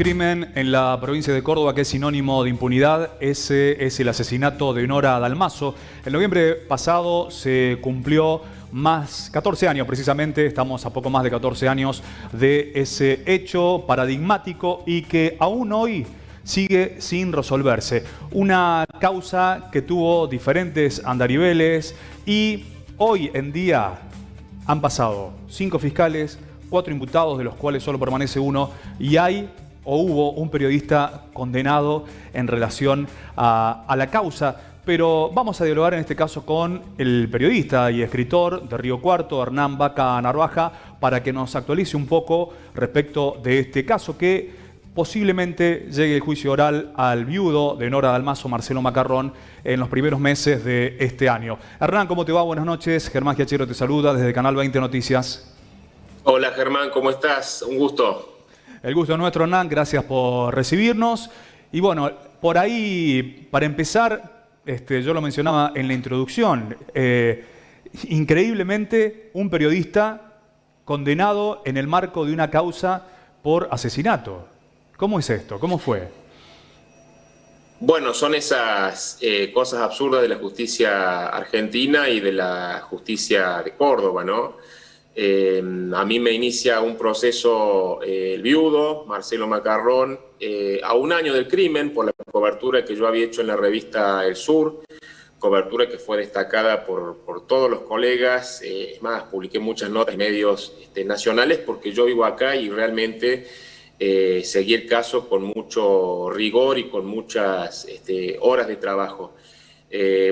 Crimen en la provincia de Córdoba que es sinónimo de impunidad, ese es el asesinato de Nora Dalmazo. En noviembre pasado se cumplió 14 años precisamente, estamos a poco más de 14 años de ese hecho paradigmático y que aún hoy sigue sin resolverse. Una causa que tuvo diferentes andariveles y hoy en día han pasado 5 fiscales, 4 imputados, de los cuales solo permanece uno, y hubo un periodista condenado en relación a la causa. Pero vamos a dialogar en este caso con el periodista y escritor de Río Cuarto, Hernán Vaca Narvaja, para que nos actualice un poco respecto de este caso, que posiblemente llegue el juicio oral al viudo de Nora Dalmazo, Marcelo Macarrón, en los primeros meses de este año. Hernán, ¿cómo te va? Buenas noches. Germán Giachero te saluda desde Canal 20 Noticias. Hola Germán, ¿cómo estás? Un gusto. El gusto es nuestro, Hernán, gracias por recibirnos. Y bueno, por ahí, para empezar, yo lo mencionaba en la introducción, increíblemente un periodista condenado en el marco de una causa por asesinato. ¿Cómo es esto? ¿Cómo fue? Bueno, son esas cosas absurdas de la justicia argentina y de la justicia de Córdoba, ¿no? A mí me inicia un proceso el viudo, Marcelo Macarrón, a un año del crimen por la cobertura que yo había hecho en la revista El Sur, cobertura que fue destacada por todos los colegas. Es más, publiqué muchas notas en medios nacionales porque yo vivo acá y realmente seguí el caso con mucho rigor y con muchas horas de trabajo.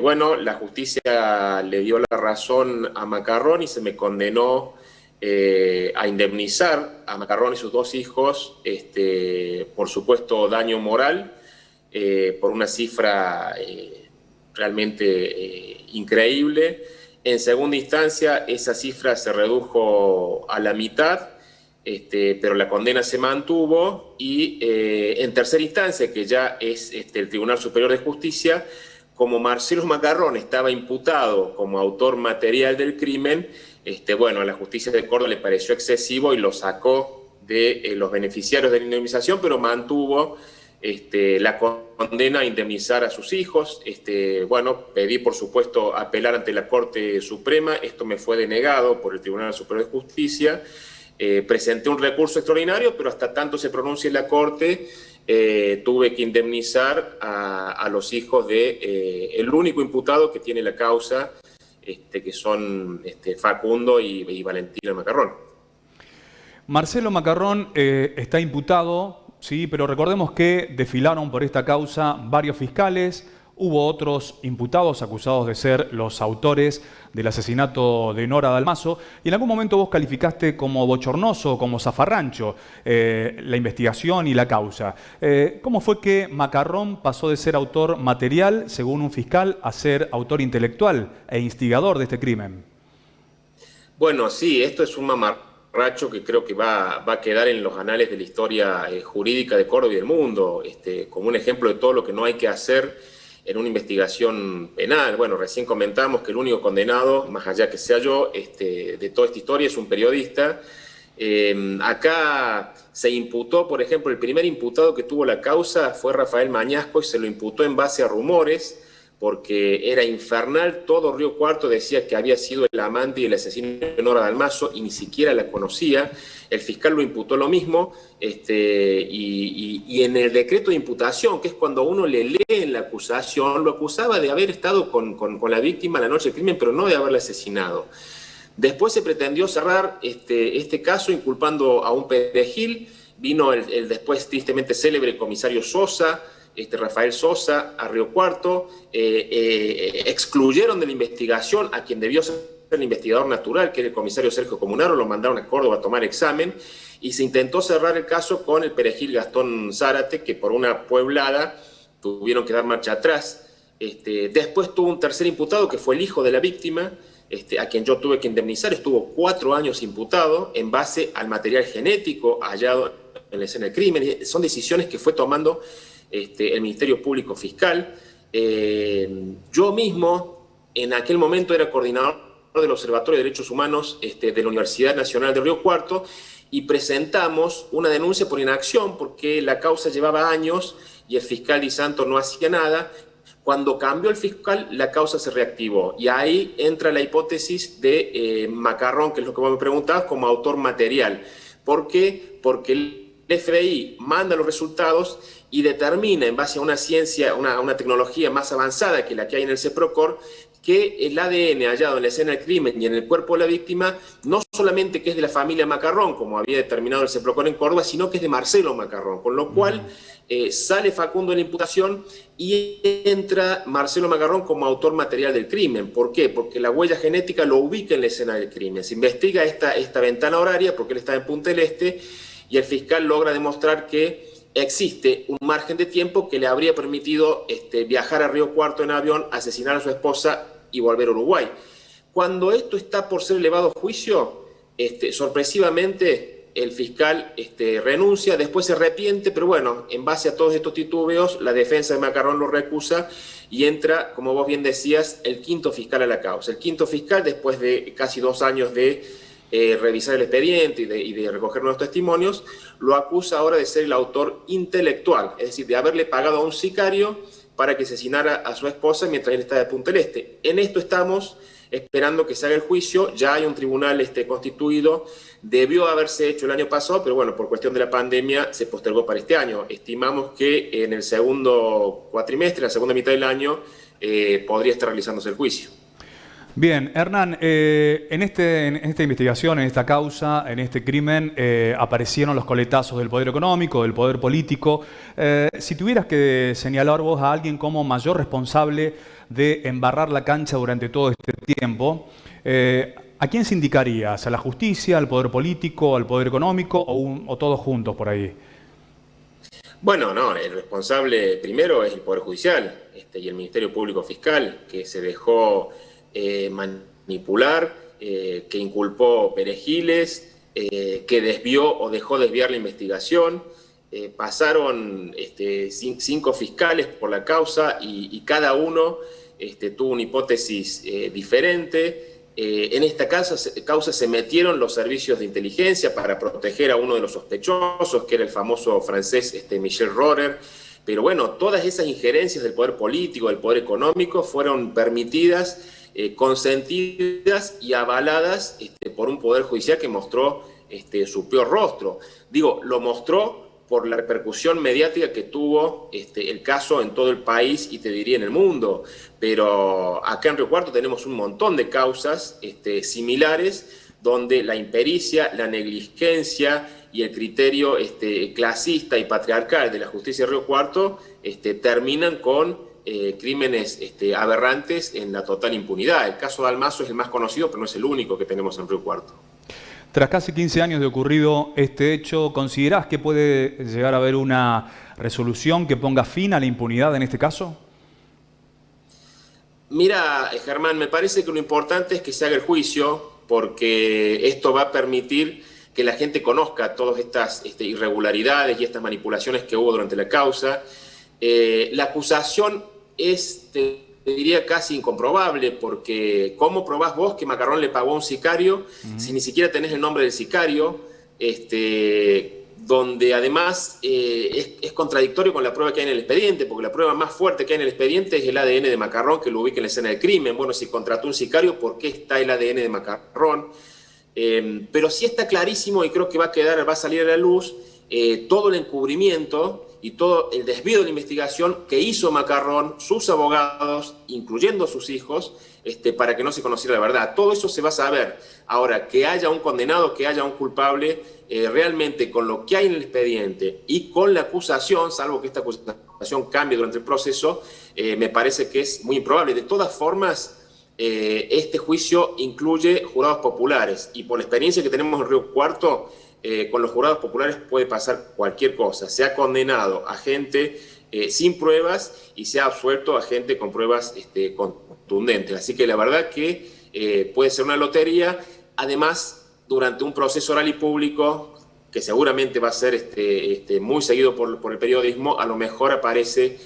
Bueno, la justicia le dio la razón a Macarrón y se me condenó a indemnizar a Macarrón y sus 2 hijos, por supuesto, daño moral, por una cifra realmente increíble. En segunda instancia, esa cifra se redujo a la mitad, pero la condena se mantuvo y en tercera instancia, que ya es el Tribunal Superior de Justicia, como Marcelo Macarrón estaba imputado como autor material del crimen, bueno, a la justicia de Córdoba le pareció excesivo y lo sacó de los beneficiarios de la indemnización, pero mantuvo la condena a indemnizar a sus hijos. Bueno, pedí por supuesto apelar ante la Corte Suprema, esto me fue denegado por el Tribunal Superior de Justicia. Presenté un recurso extraordinario, pero hasta tanto se pronuncie la Corte, tuve que indemnizar a los hijos de el único imputado que tiene la causa, que son Facundo y Valentina Macarrón. Marcelo Macarrón está imputado, sí, pero recordemos que desfilaron por esta causa varios fiscales. Hubo otros imputados acusados de ser los autores del asesinato de Nora Dalmazo y en algún momento vos calificaste como bochornoso, como zafarrancho, la investigación y la causa. ¿Cómo fue que Macarrón pasó de ser autor material, según un fiscal, a ser autor intelectual e instigador de este crimen? Bueno, sí, esto es un mamarracho que creo que va a quedar en los anales de la historia jurídica de Córdoba y del mundo, como un ejemplo de todo lo que no hay que hacer en una investigación penal. Bueno, recién comentamos que el único condenado, más allá que sea yo, de toda esta historia es un periodista. Acá se imputó, por ejemplo, el primer imputado que tuvo la causa fue Rafael Mañasco y se lo imputó en base a rumores, porque era infernal. Todo Río Cuarto decía que había sido el amante y el asesino de Nora Dalmazo y ni siquiera la conocía. El fiscal lo imputó lo mismo, y en el decreto de imputación, que es cuando uno le lee en la acusación, lo acusaba de haber estado con la víctima la noche del crimen, pero no de haberla asesinado. Después se pretendió cerrar este caso inculpando a un perejil. Vino el después tristemente célebre comisario Sosa, Rafael Sosa, a Río Cuarto. Excluyeron de la investigación a quien debió ser el investigador natural, que era el comisario Sergio Comunaro, lo mandaron a Córdoba a tomar examen y se intentó cerrar el caso con el perejil Gastón Zárate, que por una pueblada tuvieron que dar marcha atrás. Después tuvo un tercer imputado que fue el hijo de la víctima, a quien yo tuve que indemnizar. Estuvo 4 años imputado en base al material genético hallado en la escena del crimen. Son decisiones que fue tomando el Ministerio Público Fiscal. Yo mismo en aquel momento era coordinador del Observatorio de Derechos Humanos de la Universidad Nacional de Río Cuarto y presentamos una denuncia por inacción porque la causa llevaba años y el fiscal Di Santo no hacía nada. Cuando cambió el fiscal, la causa se reactivó y ahí entra la hipótesis de Macarrón, que es lo que vos me preguntabas, como autor material. ¿Por qué? Porque el FBI manda los resultados y determina, en base a una ciencia, una tecnología más avanzada que la que hay en el CEPROCOR, que el ADN hallado en la escena del crimen y en el cuerpo de la víctima, no solamente que es de la familia Macarrón, como había determinado el CEPROCOR en Córdoba, sino que es de Marcelo Macarrón, con lo cual sale Facundo de la imputación y entra Marcelo Macarrón como autor material del crimen. ¿Por qué? Porque la huella genética lo ubica en la escena del crimen. Se investiga esta ventana horaria porque él está en Punta del Este y el fiscal logra demostrar que existe un margen de tiempo que le habría permitido viajar a Río Cuarto en avión, asesinar a su esposa y volver a Uruguay. Cuando esto está por ser elevado a juicio, sorpresivamente el fiscal renuncia, después se arrepiente, pero bueno, en base a todos estos titubeos, la defensa de Macarrón lo recusa y entra, como vos bien decías, el quinto fiscal a la causa. El quinto fiscal, después de casi 2 años de revisar el expediente y de recoger nuevos testimonios, lo acusa ahora de ser el autor intelectual, es decir, de haberle pagado a un sicario para que asesinara a su esposa mientras él está de Punta del Este. En esto estamos esperando que se haga el juicio. Ya hay un tribunal constituido, debió haberse hecho el año pasado, pero bueno, por cuestión de la pandemia se postergó para este año. Estimamos que en el segundo cuatrimestre, en la segunda mitad del año, podría estar realizándose el juicio. Bien, Hernán, en esta investigación, en esta causa, en este crimen, aparecieron los coletazos del poder económico, del poder político. Si tuvieras que señalar vos a alguien como mayor responsable de embarrar la cancha durante todo este tiempo, ¿a quién se indicarías? ¿A la justicia, al poder político, al poder económico o todos juntos por ahí? Bueno, no, el responsable primero es el Poder Judicial y el Ministerio Público Fiscal, que se dejó manipular, que inculpó perejiles, que desvió o dejó desviar la investigación. Pasaron 5 fiscales por la causa y cada uno tuvo una hipótesis diferente. En esta causa se metieron los servicios de inteligencia para proteger a uno de los sospechosos, que era el famoso francés Michel Rorer. Pero bueno, todas esas injerencias del poder político, del poder económico, fueron permitidas, consentidas y avaladas por un poder judicial que mostró su peor rostro. Digo, lo mostró por la repercusión mediática que tuvo el caso en todo el país y te diría en el mundo. Pero acá en Río Cuarto tenemos un montón de causas similares donde la impericia, la negligencia y el criterio clasista y patriarcal de la justicia de Río Cuarto terminan con crímenes aberrantes en la total impunidad. El caso de Dalmaso es el más conocido, pero no es el único que tenemos en Río Cuarto. Tras casi 15 años de ocurrido este hecho, ¿considerás que puede llegar a haber una resolución que ponga fin a la impunidad en este caso? Mira, Germán, me parece que lo importante es que se haga el juicio, porque esto va a permitir que la gente conozca todas estas irregularidades y estas manipulaciones que hubo durante la causa. La acusación es, te diría, casi incomprobable, porque ¿cómo probás vos que Macarrón le pagó a un sicario si ni siquiera tenés el nombre del sicario? Donde además es contradictorio con la prueba que hay en el expediente, porque la prueba más fuerte que hay en el expediente es el ADN de Macarrón, que lo ubica en la escena del crimen. Bueno, si contrató un sicario, ¿por qué está el ADN de Macarrón? Pero sí está clarísimo, y creo que va a salir a la luz, todo el encubrimiento y todo el desvío de la investigación que hizo Macarrón, sus abogados, incluyendo sus hijos, para que no se conociera la verdad. Todo eso se va a saber. Ahora, que haya un condenado, que haya un culpable, realmente con lo que hay en el expediente y con la acusación, salvo que esta acusación cambie durante el proceso, me parece que es muy improbable. De todas formas, este juicio incluye jurados populares y por la experiencia que tenemos en Río Cuarto, con los jurados populares puede pasar cualquier cosa. Se ha condenado a gente sin pruebas y se ha absuelto a gente con pruebas contundentes. Así que la verdad que puede ser una lotería. Además, durante un proceso oral y público, que seguramente va a ser muy seguido por el periodismo, a lo mejor aparece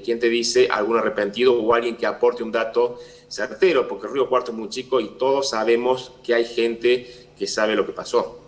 quien te dice algún arrepentido o alguien que aporte un dato certero, porque Río Cuarto es muy chico y todos sabemos que hay gente que sabe lo que pasó.